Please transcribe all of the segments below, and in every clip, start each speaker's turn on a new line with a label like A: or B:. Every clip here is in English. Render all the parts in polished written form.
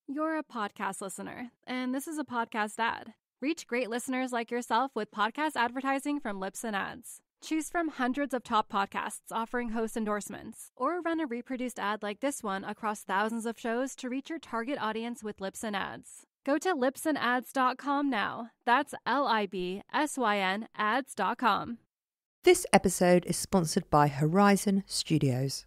A: You're a podcast listener, and this is a podcast ad. Reach great listeners like yourself with podcast advertising from Lips and Ads. Choose from hundreds of top podcasts offering host endorsements, or run a reproduced ad like this one across thousands of shows to reach your target audience with Lips and Ads. Go to lipsandads.com now. That's LIBSYN ads.com.
B: This episode is sponsored by Horizon Studios.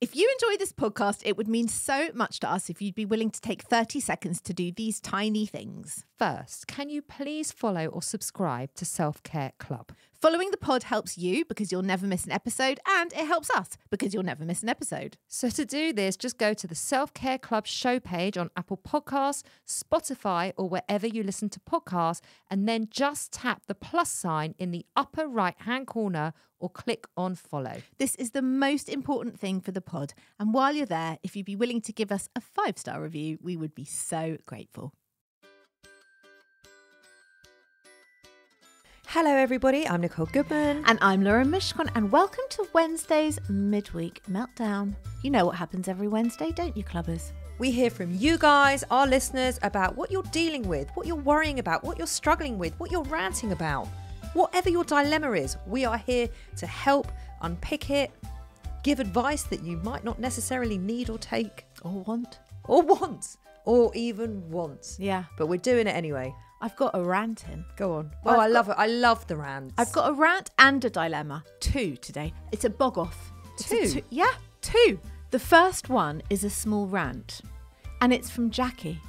C: If you enjoy this podcast, it would mean so much to us if you'd be willing to take 30 seconds to do these tiny things.
B: First, can you please follow or subscribe to Self-Care Club?
C: Following the pod helps you because you'll never miss an episode, and it helps us because you'll never miss an episode.
B: So to do this, just go to the Self-Care Club show page on Apple Podcasts, Spotify, or wherever you listen to podcasts, and then just tap the plus sign in the upper right-hand corner or click on follow.
C: This is the most important thing for the pod, and while you're there, if you'd be willing to give us a 5-star review, we would be so grateful.
B: Hello everybody, I'm Nicole Goodman.
C: And I'm Lauren Mishkon, and welcome to Wednesday's Midweek Meltdown. You know what happens every Wednesday, don't you, clubbers?
B: We hear from you guys, our listeners, about what you're dealing with, what you're worrying about, what you're struggling with, what you're ranting about. Whatever your dilemma is, we are here to help unpick it, give advice that you might not necessarily need or take.
C: Or want.
B: Or even want.
C: Yeah.
B: But we're doing it anyway.
C: I've got a rant in.
B: Go on.
C: Well,
B: I love it. I love the rants.
C: I've got a rant and a dilemma. 2 today. It's a bog off.
B: Two?
C: Yeah, 2. The first one is a small rant, and it's from Jackie.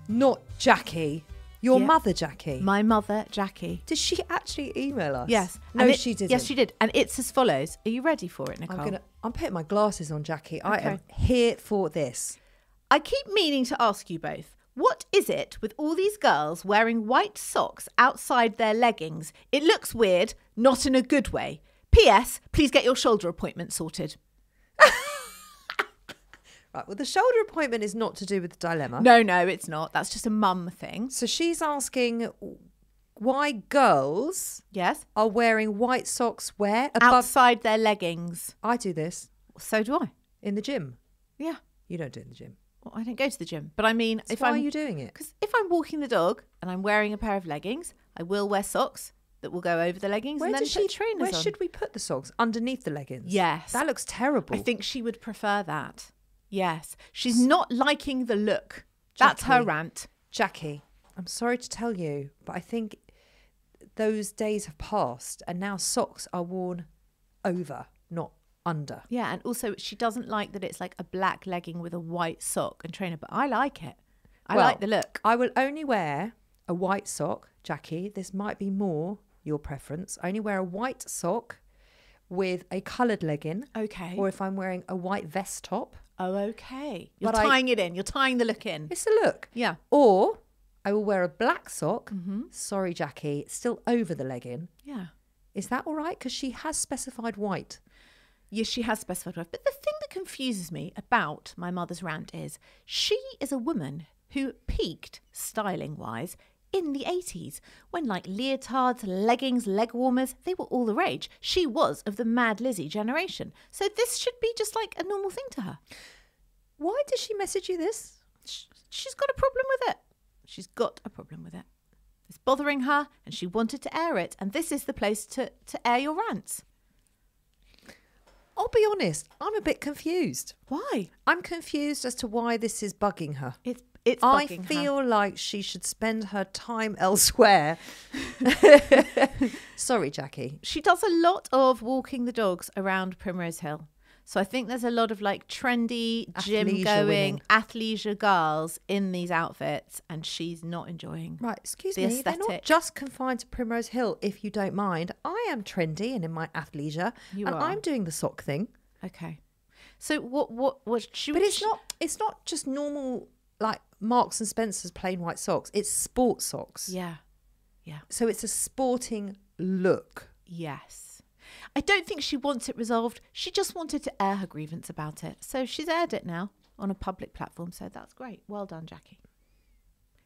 B: Not Jackie. Your mother, Jackie.
C: My mother, Jackie.
B: Did she actually email us?
C: Yes.
B: No, she didn't.
C: Yes, she did. And it's as follows. Are you ready for it, Nicole?
B: I'm putting my glasses on, Jackie. I
C: Okay.
B: am here for this.
C: I keep meaning to ask you both, what is it with all these girls wearing white socks outside their leggings? It looks weird, not in a good way. P.S. Please get your shoulder appointment sorted.
B: Right, well, the shoulder appointment is not to do with the dilemma.
C: No, it's not. That's just a mum thing.
B: So she's asking why girls are wearing white socks where? Above.
C: Outside their leggings.
B: I do this.
C: So do I.
B: In the gym.
C: Yeah.
B: You don't do it in the gym.
C: Well, I don't go to the gym. But I mean,
B: So why are you doing it?
C: Because if I'm walking the dog and I'm wearing a pair of leggings, I will wear socks that will go over the leggings and then put trainers
B: Where
C: on.
B: should we put the socks? Underneath the leggings?
C: Yes.
B: That looks terrible.
C: I think she would prefer that. Yes. She's not liking the look. That's her rant.
B: Jackie, I'm sorry to tell you, but I think those days have passed and now socks are worn over, not under.
C: Yeah, and also she doesn't like that it's like a black legging with a white sock and trainer, but I like it. I like the look.
B: I will only wear a white sock, Jackie. This might be more your preference. I only wear a white sock with a coloured legging.
C: Okay.
B: Or if I'm wearing a white vest top.
C: Oh, okay. You're tying it in. You're tying the look in.
B: It's a look.
C: Yeah.
B: Or I will wear a black sock. Mm-hmm. Sorry, Jackie. It's still over the legging.
C: Yeah.
B: Is that all right? Because she has specified white.
C: Yes, she has specified white. But the thing that confuses me about my mother's rant is she is a woman who peaked styling-wise in the 80s when like leotards, leggings, leg warmers, they were all the rage. She was of the Mad Lizzie generation. So this should be just like a normal thing to her.
B: Why did she message you this?
C: She's got a problem with it. She's got a problem with it. It's bothering her and she wanted to air it. And this is the place to air your rants.
B: I'll be honest, I'm a bit confused.
C: Why?
B: I'm confused as to why this is bugging her.
C: It's
B: I
C: bugging
B: feel like she should spend her time elsewhere. Sorry, Jackie.
C: She does a lot of walking the dogs around Primrose Hill. So I think there's a lot of like trendy, gym-going, athleisure girls in these outfits, and she's not enjoying
B: Right, excuse
C: the
B: me.
C: aesthetic.
B: They're not just confined to Primrose Hill, if you don't mind. I am trendy and in my athleisure, and
C: are.
B: I'm doing the sock thing.
C: Okay. So what should
B: But it's not just normal like Marks and Spencer's plain white socks. It's sports socks.
C: Yeah.
B: So it's a sporting look.
C: Yes. I don't think she wants it resolved. She just wanted to air her grievance about it. So she's aired it now on a public platform. So that's great. Well done, Jackie.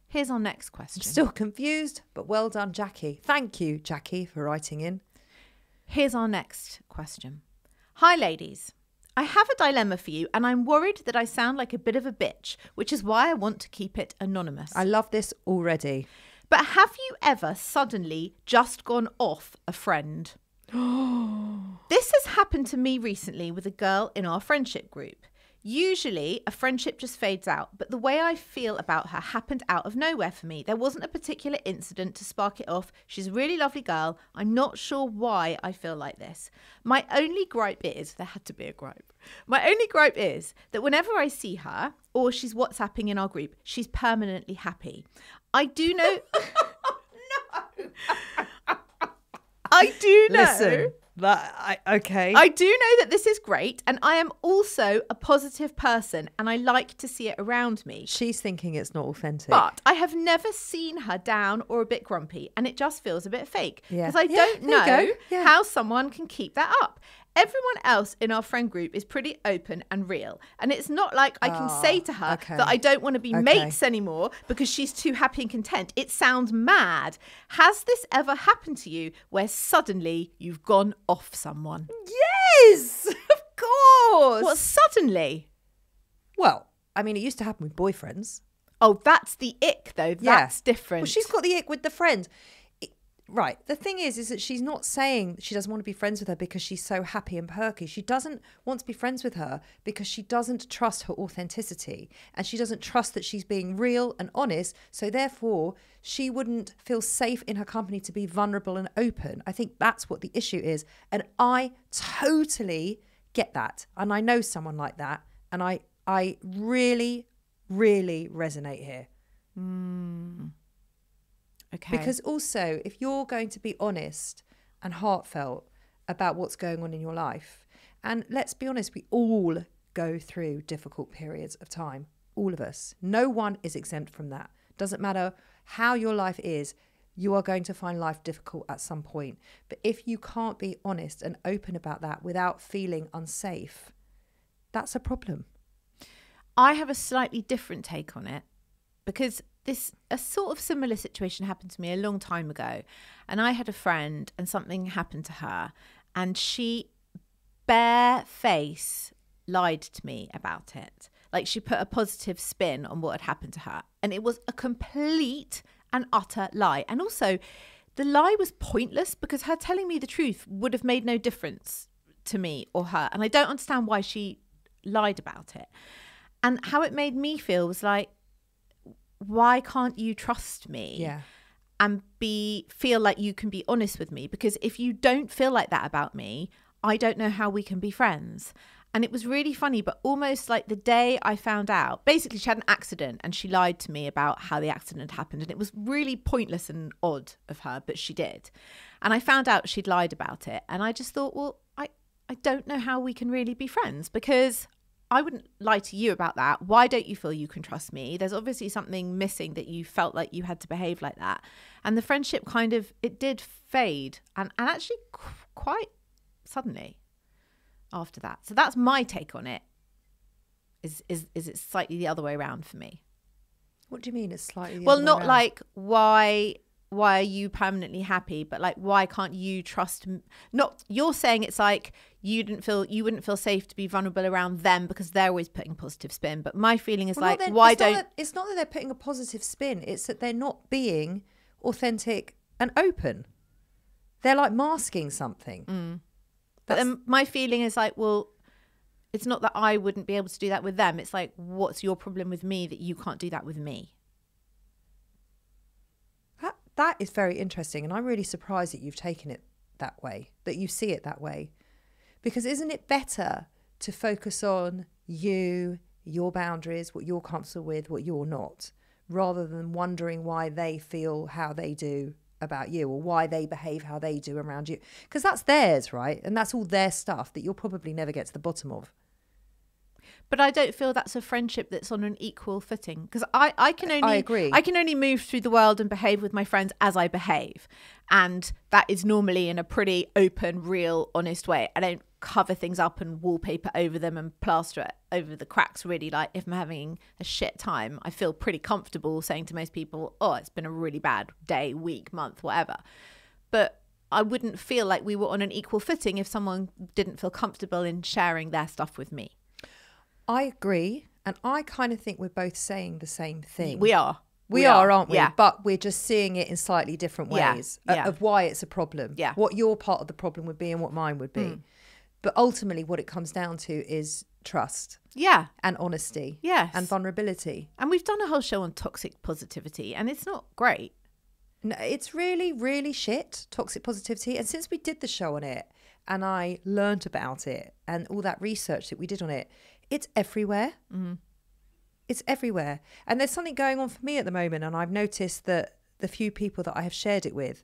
C: Here's our next question.
B: I'm still confused, but well done, Jackie. Thank you, Jackie, for writing in.
C: Here's our next question. Hi, ladies. I have a dilemma for you, and I'm worried that I sound like a bit of a bitch, which is why I want to keep it anonymous.
B: I love this already.
C: But have you ever suddenly just gone off a friend? This has happened to me recently with a girl in our friendship group. Usually a friendship just fades out, but the way I feel about her happened out of nowhere for me. There wasn't a particular incident to spark it off. She's a really lovely girl. I'm not sure why I feel like this. My only gripe is, there had to be a gripe. My only gripe is that whenever I see her or she's WhatsApping in our group, she's permanently happy. I do know... I do know...
B: Listen. Okay.
C: I do know that this is great, and I am also a positive person, and I like to see it around me.
B: She's thinking it's not authentic.
C: But I have never seen her down or a bit grumpy, and it just feels a bit fake.
B: Yeah.
C: Because I don't know
B: Yeah.
C: how someone can keep that up. Everyone else in our friend group is pretty open and real. And it's not like I can say to her that I don't want to be mates anymore because she's too happy and content. It sounds mad. Has this ever happened to you where suddenly you've gone off someone?
B: Yes, of course.
C: What, suddenly?
B: Well, I mean, it used to happen with boyfriends.
C: Oh, that's the ick, though. That's different.
B: Well, she's got the ick with the friend. Right. The thing is that she's not saying she doesn't want to be friends with her because she's so happy and perky. She doesn't want to be friends with her because she doesn't trust her authenticity and she doesn't trust that she's being real and honest. So therefore, she wouldn't feel safe in her company to be vulnerable and open. I think that's what the issue is. And I totally get that. And I know someone like that. And I really, really resonate here.
C: Okay.
B: Because also, if you're going to be honest and heartfelt about what's going on in your life, and let's be honest, we all go through difficult periods of time, all of us. No one is exempt from that. Doesn't matter how your life is, you are going to find life difficult at some point. But if you can't be honest and open about that without feeling unsafe, that's a problem.
C: I have a slightly different take on it because a sort of similar situation happened to me a long time ago. And I had a friend and something happened to her and she bare face lied to me about it. Like she put a positive spin on what had happened to her. And it was a complete and utter lie. And also the lie was pointless because her telling me the truth would have made no difference to me or her. And I don't understand why she lied about it. And how it made me feel was like, why can't you trust me?
B: Yeah.
C: And feel like you can be honest with me? Because if you don't feel like that about me, I don't know how we can be friends. And it was really funny, but almost like the day I found out, basically she had an accident and she lied to me about how the accident happened. And it was really pointless and odd of her, but she did. And I found out she'd lied about it. And I just thought, well, I don't know how we can really be friends because I wouldn't lie to you about that. Why don't you feel you can trust me? There's obviously something missing that you felt like you had to behave like that. And the friendship it did fade and actually quite suddenly after that. So that's my take on it. Is it slightly the other way around for me?
B: What do you mean it's slightly the other way
C: not
B: around?
C: like why are you permanently happy, but like why can't you trust not you're saying it's like you wouldn't feel safe to be vulnerable around them because they're always putting positive spin, but my feeling is it's not
B: that they're putting a positive spin, it's that they're not being authentic and open. They're like masking something.
C: But then my feeling is like, well, it's not that I wouldn't be able to do that with them, it's like, what's your problem with me that you can't do that with me?
B: That is very interesting, and I'm really surprised that you've taken it that way, that you see it that way. Because isn't it better to focus on you, your boundaries, what you're comfortable with, what you're not, rather than wondering why they feel how they do about you or why they behave how they do around you? Because that's theirs, right? And that's all their stuff that you'll probably never get to the bottom of.
C: But I don't feel that's a friendship that's on an equal footing because I agree. I can only move through the world and behave with my friends as I behave. And that is normally in a pretty open, real, honest way. I don't cover things up and wallpaper over them and plaster it over the cracks. Really, like if I'm having a shit time, I feel pretty comfortable saying to most people, oh, it's been a really bad day, week, month, whatever. But I wouldn't feel like we were on an equal footing if someone didn't feel comfortable in sharing their stuff with me.
B: I agree. And I kind of think we're both saying the same thing.
C: We are.
B: We are, aren't we?
C: Yeah.
B: But we're just seeing it in slightly different ways of why it's a problem.
C: Yeah.
B: What your part of the problem would be and what mine would be. But ultimately what it comes down to is trust.
C: Yeah.
B: And honesty.
C: Yes.
B: And vulnerability.
C: And we've done a whole show on toxic positivity, and it's not great.
B: No, it's really, really shit, toxic positivity. And since we did the show on it and I learned about it and all that research that we did on it, it's everywhere. It's everywhere. And there's something going on for me at the moment. And I've noticed that the few people that I have shared it with,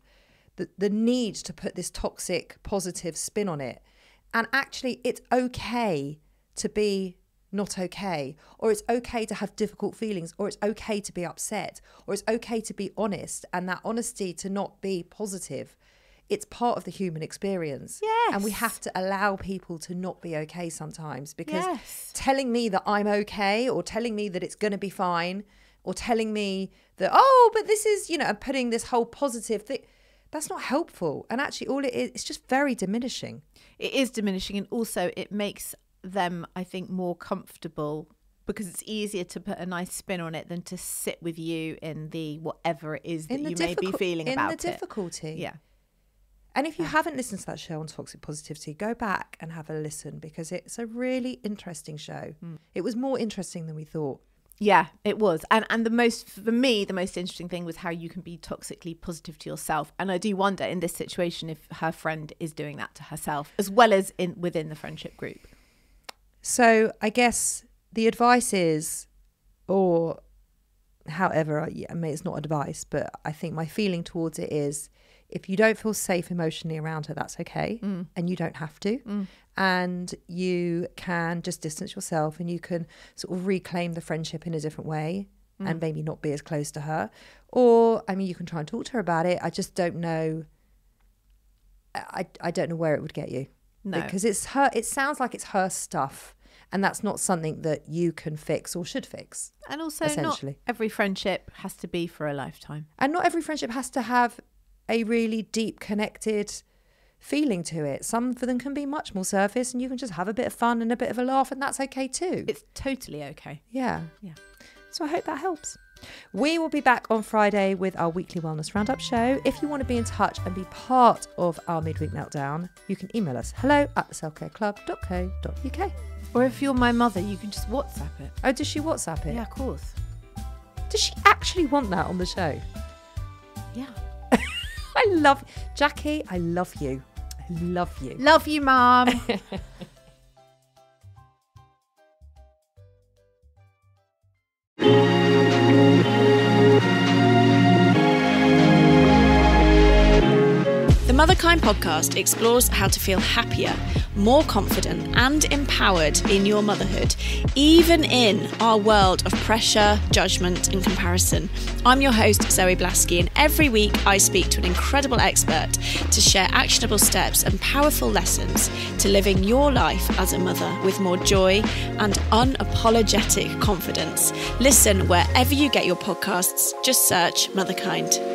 B: the need to put this toxic positive spin on it. And actually, it's okay to be not okay, or it's okay to have difficult feelings, or it's okay to be upset, or it's okay to be honest. And that honesty to not be positive, it's part of the human experience.
C: Yes.
B: And we have to allow people to not be okay sometimes, because telling me that I'm okay, or telling me that it's going to be fine, or telling me that, oh, but this is, and putting this whole positive thing, that's not helpful. And actually all it is, it's just very diminishing.
C: It is diminishing. And also it makes them, I think, more comfortable, because it's easier to put a nice spin on it than to sit with you in the whatever it is that you may be feeling about it.
B: In the difficulty.
C: Yeah.
B: And if you haven't listened to that show on toxic positivity, go back and have a listen, because it's a really interesting show. It was more interesting than we thought.
C: Yeah, it was. And for me, the most interesting thing was how you can be toxically positive to yourself. And I do wonder in this situation if her friend is doing that to herself, as well as within the friendship group.
B: So I guess the advice is, or however, I mean, it's not advice, but I think my feeling towards it is, if you don't feel safe emotionally around her, that's okay. And you don't have to. And you can just distance yourself, and you can sort of reclaim the friendship in a different way and maybe not be as close to her. Or, I mean, you can try and talk to her about it. I just don't know. I don't know where it would get you.
C: No.
B: Because it sounds like it's her stuff. And that's not something that you can fix or should fix.
C: And also not every friendship has to be for a lifetime.
B: And not every friendship has to have a really deep connected feeling to it. Some of them can be much more surface, and you can just have a bit of fun and a bit of a laugh, and that's okay too.
C: It's totally okay.
B: Yeah. So I hope that helps. We will be back on Friday with our weekly Wellness Roundup show. If you want to be in touch and be part of our Midweek Meltdown, you can email us hello@theselfcareclub.co.uk.
C: Or if you're my mother, you can just WhatsApp it.
B: Oh, does she WhatsApp it?
C: Yeah, of course.
B: Does she actually want that on the show?
C: Yeah.
B: I love Jackie. I love you. I love you.
C: Love you, Mum.
D: The Motherkind podcast explores how to feel happier, more confident and empowered in your motherhood, even in our world of pressure, judgment and comparison. I'm your host, Zoe Blaski, and every week I speak to an incredible expert to share actionable steps and powerful lessons to living your life as a mother with more joy and unapologetic confidence. Listen wherever you get your podcasts. Just search Motherkind.